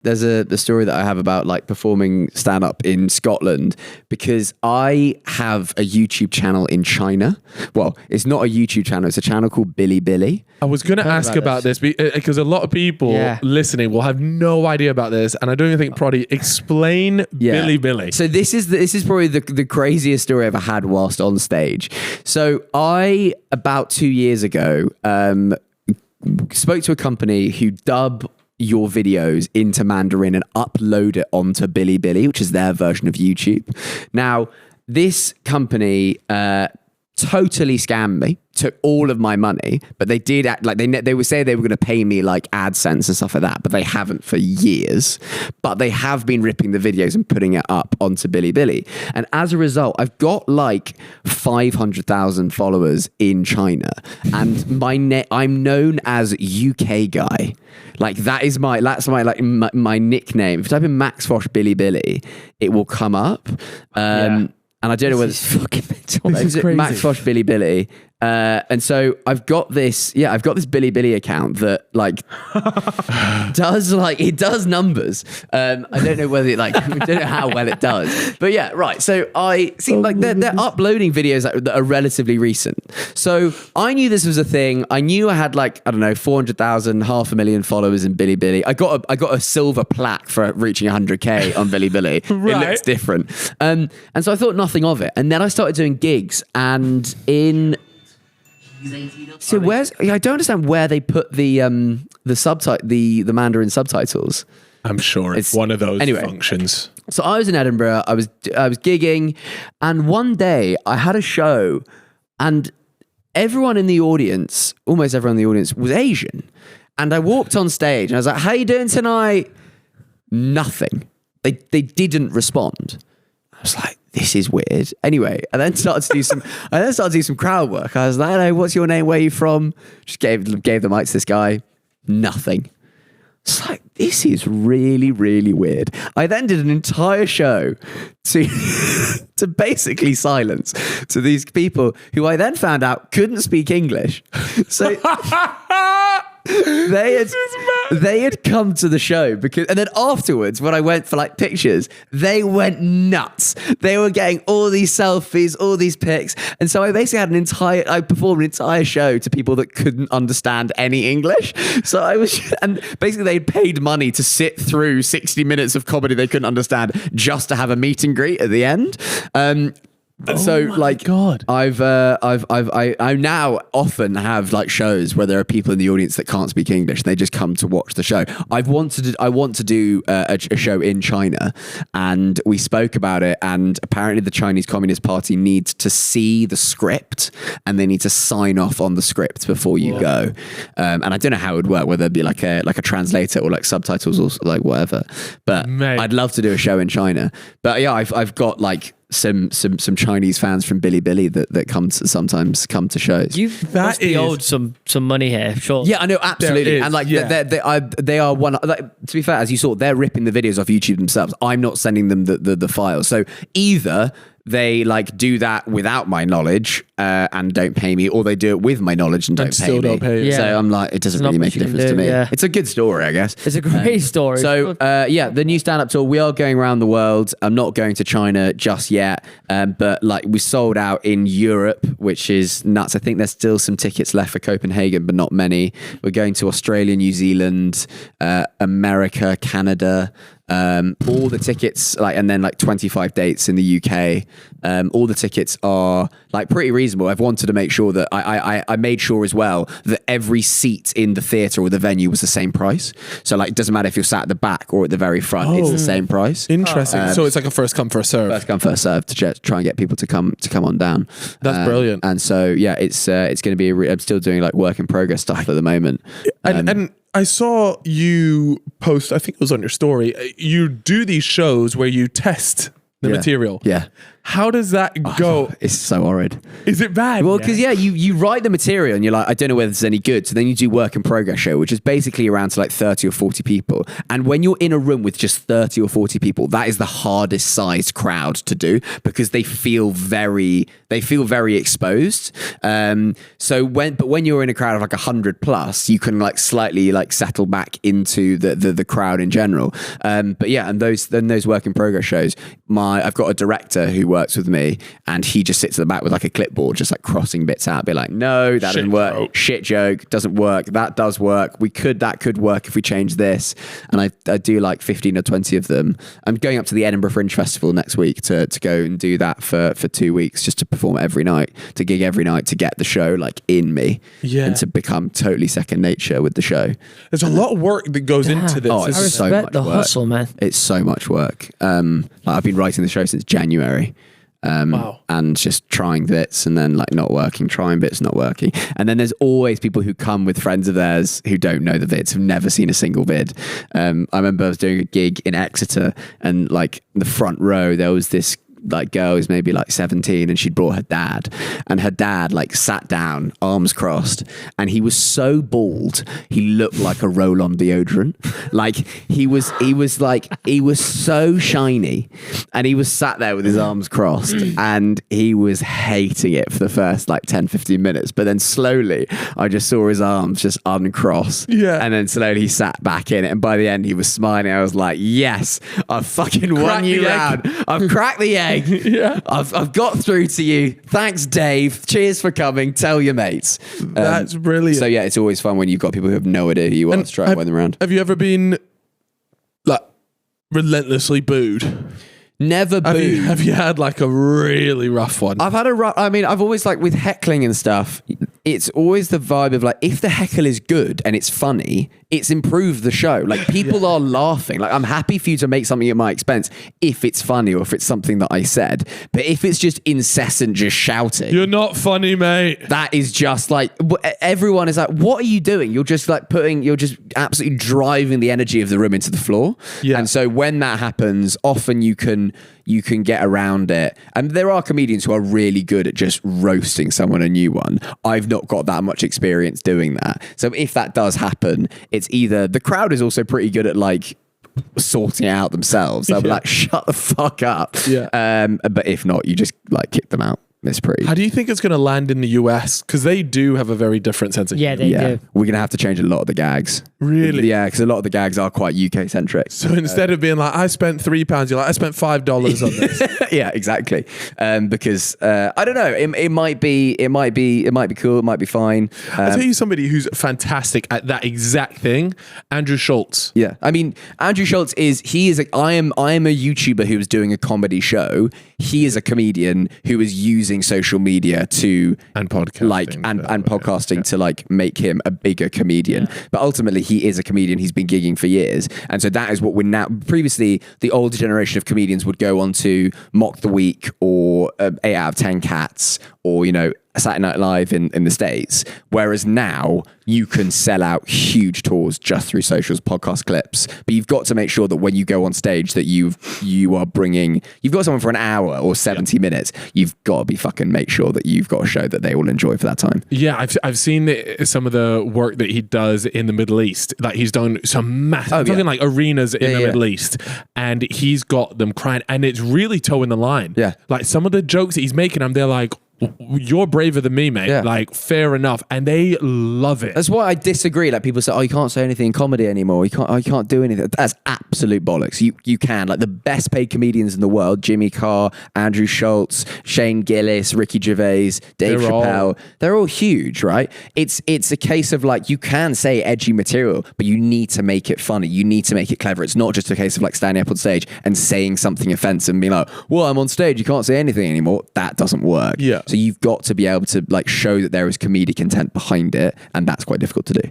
there's the story that I have about like performing stand up in Scotland, because I have a YouTube channel in China. Well, it's not a YouTube channel, it's a channel called Bilibili. I was going to ask about this because a lot of people listening will have no idea about this, and I don't even think Proddy explain Bilibili. So this is probably the craziest story I ever had whilst on stage. So I, about 2 years ago, spoke to a company who dub your videos into Mandarin and upload it onto Bilibili, which is their version of YouTube. Now, this company totally scammed me, took all of my money, but they did act like they would say they were going to pay me like AdSense and stuff like that, but they haven't for years. But they have been ripping the videos and putting it up onto Bilibili. And as a result, I've got like 500,000 followers in China, and I'm known as UK guy. Like that's my nickname. If you type in Max Fosh Bilibili, it will come up. And I don't know whether it's fucking mental. This is crazy. Max Fosh Bilibili. And so I've got this Bilibili account that like it does numbers. I don't know whether I don't know how well it does, but yeah, right. So I see they're uploading videos that are relatively recent. So I knew this was a thing. I knew I had 400,000, 500,000 followers in Bilibili. I got a silver plaque for reaching 100K on Bilibili. Right. It looks different. And so I thought nothing of it. And then I started doing gigs, and so I don't understand where they put the Mandarin subtitles. I'm sure it's one of those functions. So I was in Edinburgh, I was gigging, and one day I had a show, and everyone in the audience, almost everyone in the audience, was Asian. And I walked on stage and I was like, "How you doing tonight?" Nothing. They didn't respond. I was like, this is weird. Anyway, I then started to do some crowd work. I was like, "Hello, what's your name? Where are you from?" Just gave the mic to this guy. Nothing. It's like, this is really, really weird. I then did an entire show to basically silence to these people who I then found out couldn't speak English. So they had come to the show and then afterwards, when I went for pictures, they went nuts. They were getting all these selfies, all these pics. And so I basically had I performed an entire show to people that couldn't understand any English. So and basically they had paid money to sit through 60 minutes of comedy they couldn't understand just to have a meet and greet at the end. God. I now often have shows where there are people in the audience that can't speak English. They just come to watch the show. I want to do a show in China, and we spoke about it. And apparently, the Chinese Communist Party needs to see the script, and they need to sign off on the script before you go. And I don't know how it would work, whether it'd be like a translator or subtitles or whatever. But I'd love to do a show in China. But yeah, I've got some Chinese fans from Bilibili that sometimes come to shows. You must be owed some money here, sure. Yeah, I know, absolutely. And they are one. To be fair, as you saw, they're ripping the videos off YouTube themselves. I'm not sending them the files. So either they do that without my knowledge and don't pay me, or they do it with my knowledge and don't pay me. Yeah. So I'm it doesn't really make a difference to me. Yeah. It's a good story, I guess. It's a great story. So the new stand-up tour, we are going around the world. I'm not going to China just yet, but we sold out in Europe, which is nuts. I think there's still some tickets left for Copenhagen, but not many. We're going to Australia, New Zealand, America, Canada. All the tickets, and then 25 dates in the UK. All the tickets are pretty reasonable. I've wanted to make sure that I made sure as well that every seat in the theatre or the venue was the same price. So it doesn't matter if you're sat at the back or at the very front, it's the same price. Interesting. So it's a first come, first serve. First come, first serve to try and get people to come on down. That's brilliant. And so yeah, it's going to be. I'm still doing work in progress stuff at the moment. And I saw you post, I think it was on your story, you do these shows where you test the material. Yeah. How does that go? It's so horrid. Is it bad? Well, because you write the material and you're like, I don't know whether it's any good. So then you do work in progress show, which is basically around to like 30 or 40 people. And when you're in a room with just 30 or 40 people, that is the hardest sized crowd to do because they feel very exposed. But when you're in a crowd of like 100 plus, you can like slightly like settle back into the crowd in general. But yeah, and those work in progress shows, I've got a director who works with me and he just sits at the back with like a clipboard just like crossing bits out, be like, no, that doesn't work. Joke. Shit joke, doesn't work. That does work. That could work if we change this. And I do like 15 or 20 of them. I'm going up to the Edinburgh Fringe Festival next week to go and do that for 2 weeks, just to perform every night, to gig every night, to get the show like in me and to become totally second nature with the show. There's a lot of work that goes into this. Oh, I respect the hustle, man. It's so much work. I've been writing the show since January. Wow. And just trying bits and then like not working, trying bits, not working. And then there's always people who come with friends of theirs who don't know the vids, have never seen a single vid. I remember I was doing a gig in Exeter and like in the front row, there was this like girl who's maybe like 17 and she'd brought her dad, and her dad like sat down, arms crossed, and he was so bald he looked like a roll-on deodorant. Like he was so shiny, and he was sat there with his arms crossed and he was hating it for the first like 10-15 minutes, but then slowly I just saw his arms just uncross, and then slowly he sat back in it, and by the end he was smiling. I was like, yes, I've fucking won you round. I've cracked the egg. I've got through to you. Thanks, Dave. Cheers for coming. Tell your mates. That's brilliant. So yeah, it's always fun when you've got people who have no idea who you are to try and win them around. Have you ever been like relentlessly booed? Never booed. Have you had like a really rough one? I've had a rough. I mean, I've always like with heckling and stuff. It's always the vibe of like, if the heckle is good and it's funny, it's improved the show. Like people are laughing. Like I'm happy for you to make something at my expense if it's funny or if it's something that I said. But if it's just incessant, just shouting, you're not funny, mate. That is just like, everyone is like, what are you doing? You're just absolutely driving the energy of the room into the floor. Yeah. And so when that happens, often you can get around it. And there are comedians who are really good at just roasting someone a new one. I've not got that much experience doing that. So if that does happen, it's either the crowd is also pretty good at like sorting it out themselves. They'll be like, shut the fuck up. Yeah. But if not, you just like kick them out. It's pretty. How do you think it's going to land in the US? Because they do have a very different sense of humor. They do. We're going to have to change a lot of the gags. Really? Yeah, because a lot of the gags are quite UK centric. So instead of being like, I spent £3, you're like, I spent $5 on this. Yeah, exactly. Because I don't know. It might be cool. It might be fine. I'll tell you somebody who's fantastic at that exact thing. Andrew Schultz. Yeah, I mean, Andrew Schultz I am a YouTuber who is doing a comedy show. He is a comedian who is using social media and podcasting podcasting to like make him a bigger comedian. But ultimately he is a comedian. He's been gigging for years, and so that is what we're now. Previously the older generation of comedians would go on to Mock the Week or 8 out of 10 Cats or Saturday Night Live in the States, whereas now you can sell out huge tours just through socials, podcast clips. But you've got to make sure that when you go on stage that you've got someone for an hour or 70 minutes. You've got to be fucking make sure that you've got a show that they will enjoy for that time. Yeah, I've seen some of the work that he does in the Middle East. Like he's done some massive, talking like arenas in the Middle East, and he's got them crying, and it's really towing the line. Yeah, like some of the jokes that he's making, they're like, you're braver than me, mate. Yeah. Like, fair enough. And they love it. That's why I disagree. Like, people say, oh, you can't say anything in comedy anymore. You can't do anything. That's absolute bollocks. You can. Like, the best paid comedians in the world, Jimmy Carr, Andrew Schultz, Shane Gillis, Ricky Gervais, Dave Chappelle, they're all huge, right? It's a case of, like, you can say edgy material, but you need to make it funny. You need to make it clever. It's not just a case of, like, standing up on stage and saying something offensive and being like, well, I'm on stage, you can't say anything anymore. That doesn't work. Yeah. So you've got to be able to like show that there is comedic intent behind it, and that's quite difficult to do.